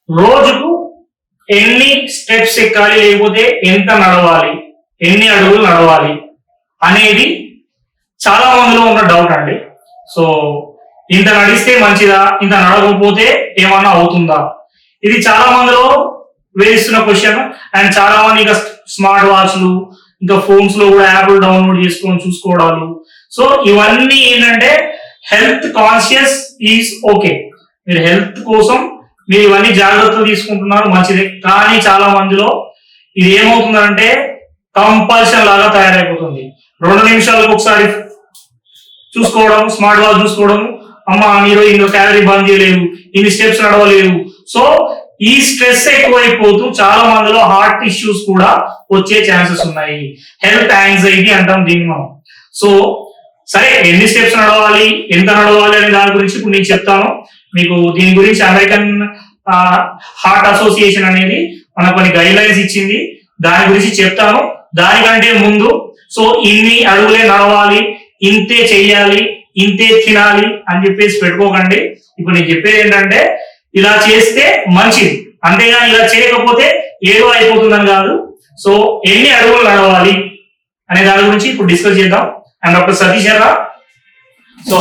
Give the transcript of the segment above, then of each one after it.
రోజుకు ఎన్ని స్టెప్స్ ఎక్కాలి, లేకపోతే ఎంత నడవాలి, ఎన్ని అడుగులు నడవాలి అనేది చాలా మందిలో ఉన్న డౌట్ అండి. సో ఇంత నడిస్తే మంచిదా, ఇంత నడవకపోతే ఏమన్నా అవుతుందా, ఇది చాలా మందిలో వేధిస్తున్న క్వశ్చన్. అండ్ చాలా మంది ఇంకా స్మార్ట్ వాచ్లు, ఇంకా ఫోన్స్ లో కూడా యాప్లు డౌన్లోడ్ చేసుకొని చూసుకోవడాలు. సో ఇవన్నీ ఏంటంటే హెల్త్ కాన్షియస్ ఈజ్ ఓకే, మీరు హెల్త్ కోసం మీరు ఇవన్నీ జాగ్రత్తలు తీసుకుంటున్నారు, మంచిదే. కానీ చాలా మందిలో ఇది ఏమవుతుందంటే కంపల్షన్ లాగా తయారైపోతుంది. 2 నిమిషాలకు ఒకసారి చూసుకోవడం, స్మార్ట్ వాచ్ చూసుకోవడం, అమ్మ మీరు ఇందులో క్యాలరీ బంద్ చేయలేదు, ఇన్ని స్టెప్స్ నడవలేదు. సో ఈ స్ట్రెస్ ఎక్కువైపోతూ చాలా మందిలో హార్ట్ ఇష్యూస్ కూడా వచ్చే ఛాన్సెస్ ఉన్నాయి. హెల్త్ యాంగ్జైటీ అంటాం దీన్ని మనం. సో సరే, ఎన్ని స్టెప్స్ నడవాలి, ఎంత నడవాలి అనే దాని గురించి ఇప్పుడు నేను చెప్తాను మీకు. దీని గురించి అమెరికన్ హార్ట్ అసోసియేషన్ అనేది మనకు కొన్ని గైడ్ లైన్స్ ఇచ్చింది, దాని గురించి చెప్తాను. దానికంటే ముందు సో ఇన్ని అడుగులే నడవాలి, ఇంతే చెయ్యాలి, ఇంతే తినాలి అని చెప్పేసి పెట్టుకోకండి. ఇప్పుడు నేను చెప్పేది ఏంటంటే ఇలా చేస్తే మంచిది, అంతేగాని ఇలా చేయకపోతే ఏదో అయిపోతుందని కాదు. సో ఎన్ని అడుగులు నడవాలి అనే దాని గురించి ఇప్పుడు డిస్కస్ చేద్దాం. అండ్ డాక్టర్ సతీష్ గారు. సో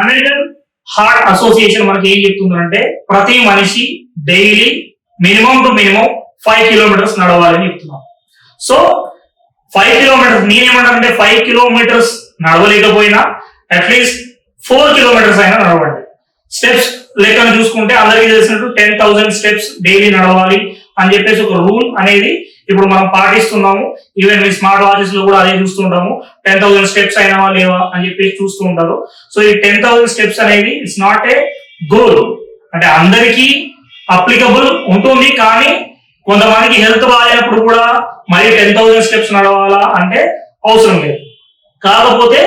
అమెరికన్ హార్ట్ అసోసియేషన్ మనకి ఏం చెప్తుందంటే ప్రతి మనిషి daily minimum to minimum 5 kilometres నడవాలని చెప్తున్నాం. సో 5 కిలోమీటర్స్ నేనేమంటానంటే 5 కిలోమీటర్స్ నడవలేకపోయినా అట్లీస్ట్ 4 కిలోమీటర్స్ అయినా నడవండి. స్టెప్స్ లెక్కను చూసుకుంటే అందరికీ తెలిసినట్టు 10,000 స్టెప్స్ డైలీ నడవాలి అని చెప్పేసి ఒక రూల్ అనేది ఇప్పుడు మనం పాటిస్తున్నాము. ఈవెన్ మీ స్మార్ట్ వాచెస్ లో కూడా అదే చూస్తుంటాము, 10,000 స్టెప్స్ అయినా లేవా అని చెప్పేసి చూస్తూ ఉంటారు. సో ఈ 10,000 స్టెప్స్ అనేది ఇట్స్ నాట్ ఏ గోల్, అంటే అందరికీ అప్లికబుల్ ఉంటుంది. కానీ కొంతమందికి హెల్త్ బాగాలేనప్పుడు కూడా మరి 10,000 స్టెప్స్ నడవాలా అంటే అవసరం లేదు. కాకపోతే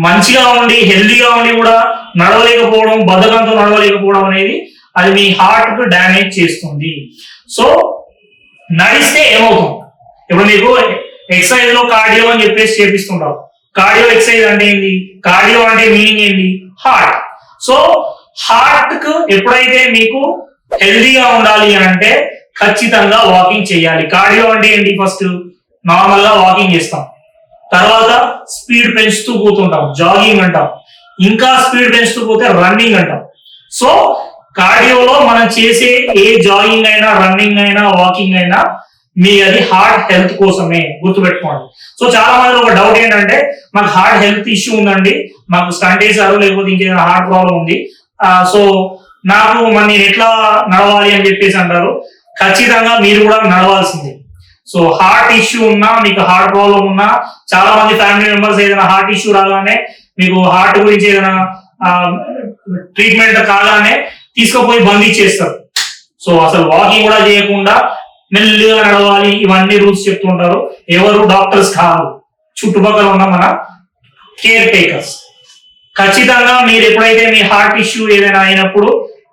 మంచిగా ఉండి హెల్దీగా ఉండి కూడా నడవలేకపోవడం, బద్ధకంతో నడవలేకపోవడం అనేది అది మీ హార్ట్ కు డ్యామేజ్ చేస్తుంది. సో నడిస్తే ఏమవుతుంది, ఇప్పుడు మీకు ఎక్సర్సైజ్ లో కార్డియో అని చెప్పేసి చేపిస్తుంటారు. కార్డియో ఎక్సర్సైజ్ అంటే ఏంటి, కార్డియో అంటే మీనింగ్ ఏంటి, హార్ట్. సో హార్ట్ కు ఎప్పుడైతే మీకు హెల్దీగా ఉండాలి అని అంటే ఖచ్చితంగా వాకింగ్ చేయాలి. కార్డియో అంటే ఏంటి, ఫస్ట్ నార్మల్ గా వాకింగ్ చేస్తాం, తర్వాత స్పీడ్ పెంచుతూ పోతుంటాం, జాగింగ్ అంటాం, ఇంకా స్పీడ్ పెంచుతూ పోతే రన్నింగ్ అంటాం. సో కార్డియోలో మనం చేసే ఏ జాగింగ్ అయినా, రన్నింగ్ అయినా, వాకింగ్ అయినా మీ అది హార్ట్ హెల్త్ కోసమే, గుర్తుపెట్టుకోండి. సో చాలా మంది ఒక డౌట్ ఏంటంటే మాకు హార్ట్ హెల్త్ ఇష్యూ ఉందండి, మాకు స్టంట్ వేసారు, లేకపోతే ఇంకేదైనా హార్ట్ ప్రాబ్లం ఉంది, సో నాకు మరి నేను ఎట్లా నడవాలి అని చెప్పేసి అంటారు. ఖచ్చితంగా మీరు కూడా నడవాల్సిందే. సో హార్ట్ ఇష్యూ ఉన్నా, మీకు హార్ట్ ప్రాబ్లం ఉన్నా, చాలా మంది ఫ్యామిలీ మెంబర్స్ ఏదైనా హార్ట్ ఇష్యూ రాగానే, మీకు హార్ట్ గురించి ఏదైనా ట్రీట్మెంట్ కాగానే తీసుకుపోయి బంధించేస్తారు. సో అసలు వాకింగ్ కూడా చేయకుండా మెల్లిగా నడవాలి, ఇవన్నీ రూల్స్ చెప్తుంటారు. ఎవరు డాక్టర్స్ కాదు, చుట్టుపక్కల ఉన్న మన కేర్ టేకర్స్. ఖచ్చితంగా మీరు ఎప్పుడైతే మీ హార్ట్ ఇష్యూ ఏదైనా అయినప్పుడు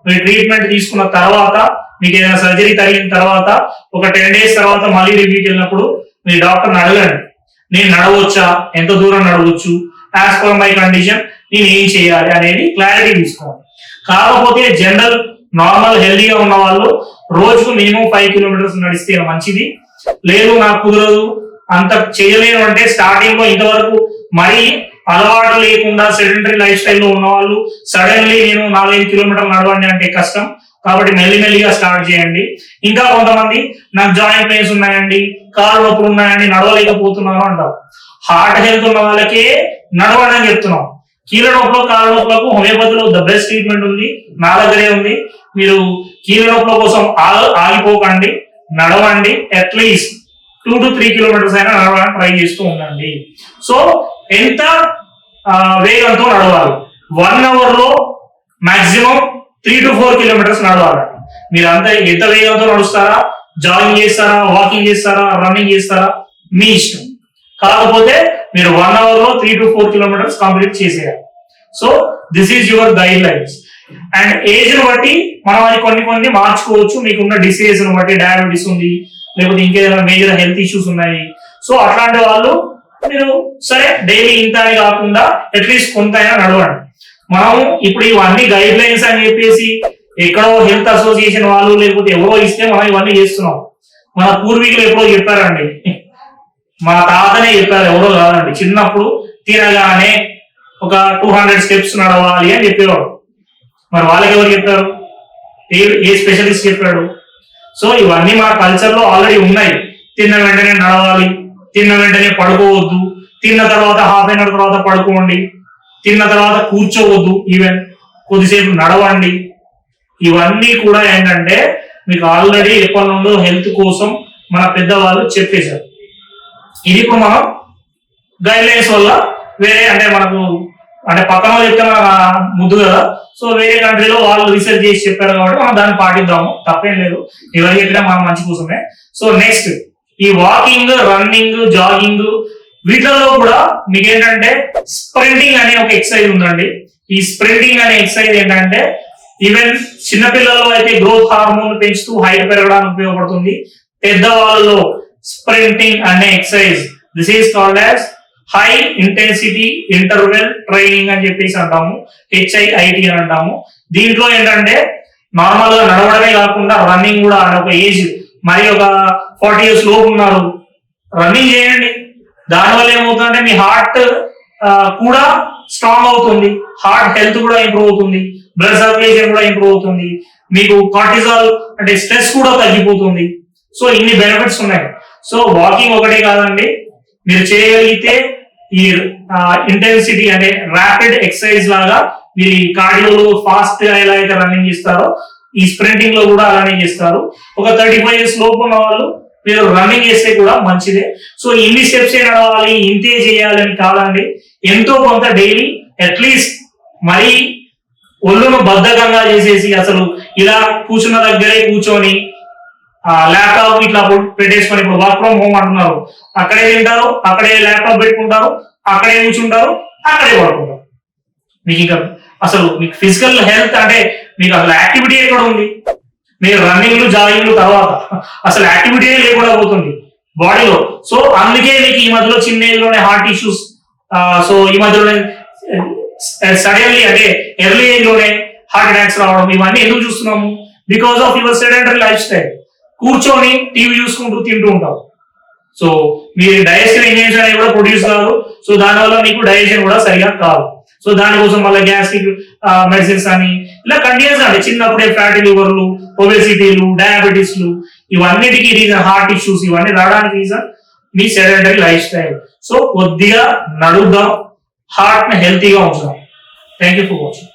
మీరు ట్రీట్మెంట్ తీసుకున్న తర్వాత, మీకు ఏదైనా సర్జరీ జరిగిన తర్వాత ఒక 10 days తర్వాత మళ్ళీ రివ్యూకి వెళ్ళినప్పుడు మీ డాక్టర్ని అడగండి, నేను నడవచ్చా, ఎంత దూరం నడవచ్చు, యాజ్ పర్ మై కండిషన్ నేను ఏం చేయాలి అనేది క్లారిటీ తీసుకోవాలి. కాకపోతే జనరల్ నార్మల్ హెల్దీగా ఉన్న వాళ్ళు రోజుకు మినిమం 5 కిలోమీటర్స్ నడిస్తే మంచిది. లేదు నాకు కుదరదు, అంత చేయలేను అంటే స్టార్టింగ్ లో ఇంతవరకు మరీ అలవాటు లేకుండా సెడెంటరీ లైఫ్ స్టైల్లో ఉన్న వాళ్ళు సడన్లీ నేను 4-5 కిలోమీటర్లు నడవండి అంటే కష్టం. కాబట్టి మెల్లిమెల్లిగా స్టార్ట్ చేయండి. ఇంకా కొంతమంది నాకు జాయింట్ పెయిన్స్ ఉన్నాయండి, కాళ్ళు నొప్పులు ఉన్నాయండి, నడవలేకపోతున్నాను అంటారు. హార్ట్ హెల్త్ ఉన్న వాళ్ళకే నడవండి అని చెప్తున్నాం. కీళ్ళ నొప్పులు, కాళ్ళ నొప్పులకు హోమియోపతిలో ద బెస్ట్ ట్రీట్మెంట్ ఉంది, నా దగ్గరే ఉంది. మీరు కీళ్ళ నొప్పుల కోసం ఆగిపోకండి, నడవండి. అట్లీస్ట్ 2 to 3 కిలోమీటర్స్ అయినా నడవడానికి ట్రై చేస్తూ ఉండండి. సో ఎంత వేగంతో నడవాలి, 1 hour లో మాక్సిమం 3 to 4 కిలోమీటర్స్ నడవాలి. మీరు అంతా ఎంత వేగంతో నడుస్తారా, జాగింగ్ చేస్తారా, వాకింగ్ చేస్తారా, రన్నింగ్ చేస్తారా, మీ ఇష్టం. కాకపోతే మీరు 1 hour లో 3 to 4 కిలోమీటర్స్ కంప్లీట్ చేసేయాలి. So this is your guide lines. And age ను బట్టి మనం అది కొన్ని మార్చుకోవచ్చు. మీకున్న డిసీజ్ ను బట్టి, డయాబెటీస్ ఉంది, లేకపోతే ఇంకేదైనా మేజర్ హెల్త్ ఇష్యూస్ ఉన్నాయి. సో అట్లాంటి వాళ్ళు మీరు సరే డైలీ ఇంత అని కాకుండా అట్లీస్ట్ కొంత అయినా నడవండి. మనం ఇప్పుడు ఇవన్నీ గైడ్ లైన్స్ అని చెప్పేసి ఎక్కడో హెల్త్ అసోసియేషన్ వాళ్ళు లేకపోతే ఎవరో ఇస్తే మనం ఇవన్నీ చేస్తున్నాం. మన పూర్వీకులు ఎప్పుడో చెప్పారండి, మా తాతనే చెప్పారు, ఎవరో కాదండి. చిన్నప్పుడు తినగానే ఒక 200 స్టెప్స్ నడవాలి అని చెప్పేవాడు. మరి వాళ్ళకి ఎవరు చెప్పారు? ఏ స్పెషలిస్ట్ చెప్పాడు? సో ఇవన్నీ మన కల్చర్ లో ఆల్రెడీ ఉన్నాయి. తిన్న వెంటనే నడవాలి, తిన్న వెంటనే పడుకోవద్దు, తిన్న తర్వాత హాఫ్ అన్ అవర్ తర్వాత పడుకోండి, తిన్న తర్వాత కూర్చోవద్దు, ఈవెన్ కొద్దిసేపు నడవండి. ఇవన్నీ కూడా ఏంటంటే మీకు ఆల్రెడీ ఎప్పటి నుండో హెల్త్ కోసం మన పెద్దవాళ్ళు చెప్పేశారు. ఇది ఇప్పుడు మనం గైడ్ లైన్స్ వల్ల వేరే అంటే మనకు అంటే పక్కన చెప్తే ముద్దు కదా, సో వేరే కంట్రీలో వాళ్ళు రీసెర్చ్ చేసి చెప్పారు కాబట్టి మనం దాన్ని పాటిద్దాము, తప్పేం లేదు. ఎవరు చెప్పినా మనం మంచి కోసమే. సో నెక్స్ట్ ఈ వాకింగ్, రన్నింగ్, జాగింగ్ వీటిలో కూడా మీకు ఏంటంటే స్ప్రింటింగ్ అనే ఒక ఎక్సర్సైజ్ ఉందండి. ఈ స్ప్రింటింగ్ అనే ఎక్సర్సైజ్ ఏంటంటే ఈవెన్ చిన్నపిల్లల్లో అయితే గ్రోత్ హార్మోన్ పెంచుతూ హైట్ పెరగడానికి ఉపయోగపడుతుంది. పెద్దవాళ్ళలో స్ప్రింటింగ్ అనే exercise this is called as high intensity interval training అని చెప్పేసి అంటాము, HIIT అని అంటాము. దీంట్లో ఏంటంటే నార్మల్ గా నడవడమే కాకుండా రన్నింగ్ కూడా ఒక ఏజ్ మరి ఒక 40 years లోపు ఉన్నారు రన్నింగ్ చేయండి. దానివల్ల ఏమవుతుందంటే మీ హార్ట్ కూడా స్ట్రాంగ్ అవుతుంది, హార్ట్ హెల్త్ కూడా ఇంప్రూవ్ అవుతుంది, బ్లడ్ సర్క్యులేషన్ కూడా ఇంప్రూవ్ అవుతుంది, మీకు కార్టిజాల్ అంటే స్ట్రెస్ కూడా తగ్గిపోతుంది. సో ఇన్ని బెనిఫిట్స్ ఉన్నాయి. సో వాకింగ్ ఒకటే కాదండి, మీరు చేయగలిగితే ఈ ఇంటెన్సిటీ అంటే ర్యాపిడ్ ఎక్సర్సైజ్ లాగా మీరు ఈ కార్డియోలో ఫాస్ట్ గా ఎలా అయితే రన్నింగ్ చేస్తారో ఈ స్ప్రింటింగ్ లో కూడా అలానే చేస్తారు. ఒక 35 years లోపు ఉన్న వాళ్ళు మీరు రన్నింగ్ చేస్తే కూడా మంచిదే. సో ఇన్ని స్టెప్స్ నడవాలి, ఇంతే చేయాలని కాదండి, ఎంతో కొంత డైలీ అట్లీస్ట్ మరీ ఒళ్ళును బద్ధకంగా చేసేసి అసలు ఇలా కూర్చున్న దగ్గరే కూర్చొని ల్యాప్టాప్ ఇట్లా పెట్టేసుకొని ఇప్పుడు వర్క్ ఫ్రమ్ హోమ్ అంటున్నారు, అక్కడే తింటారు, అక్కడే ల్యాప్టాప్ పెట్టుకుంటారు, అక్కడే కూర్చుంటారు, అక్కడే పడుకుంటారు. మీకు ఇంకా అసలు మీకు ఫిజికల్ హెల్త్ అంటే మీకు అసలు యాక్టివిటీ ఎక్కడ ఉంది? మీరు రన్నింగ్లు జాగింగ్లు తర్వాత అసలు యాక్టివిటీ లేకుండా పోతుంది బాడీలో. సో అందుకే మీకు ఈ మధ్యలో చిన్న ఏజ్ లోనే హార్ట్ ఇష్యూస్, సో ఈ మధ్యలోనే సడన్లీ అంటే ఎర్లీ ఏజ్ లోనే హార్ట్ అటాక్స్ రావడం, ఇవన్నీ ఎందుకు చూస్తున్నాము? Because of your sedentary life style. కూర్చొని టీవీ చూసుకుంటూ తింటూ ఉంటాం. సో మీ డైజెస్టివ్ ఎంజైమ్స్ అనేవి కూడా ప్రొడ్యూస్ కాదు. సో దానివల్ల మీకు డైజెషన్ కూడా సరిగా కాదు. సో దానికోసం మళ్ళీ గ్యాస్ట్రిక్ మెడిసిన్స్ అని ఇలా కంటిన్యూస్ అంటే చిన్నప్పుడే ఫ్యాటీ లివర్లు, ఒబెసిటీలు, డయాబెటీస్లు ఇవన్నిటికీ రీజన్ హార్ట్ ఇష్యూస్, ఇవన్నీ రావడానికి రీజన్ మీ సెడెంటరీ లైఫ్ స్టైల్. సో కొద్దిగా నడుద్దాం, హార్ట్ ని హెల్తీగా ఉంచుదాం. Thank you for watching.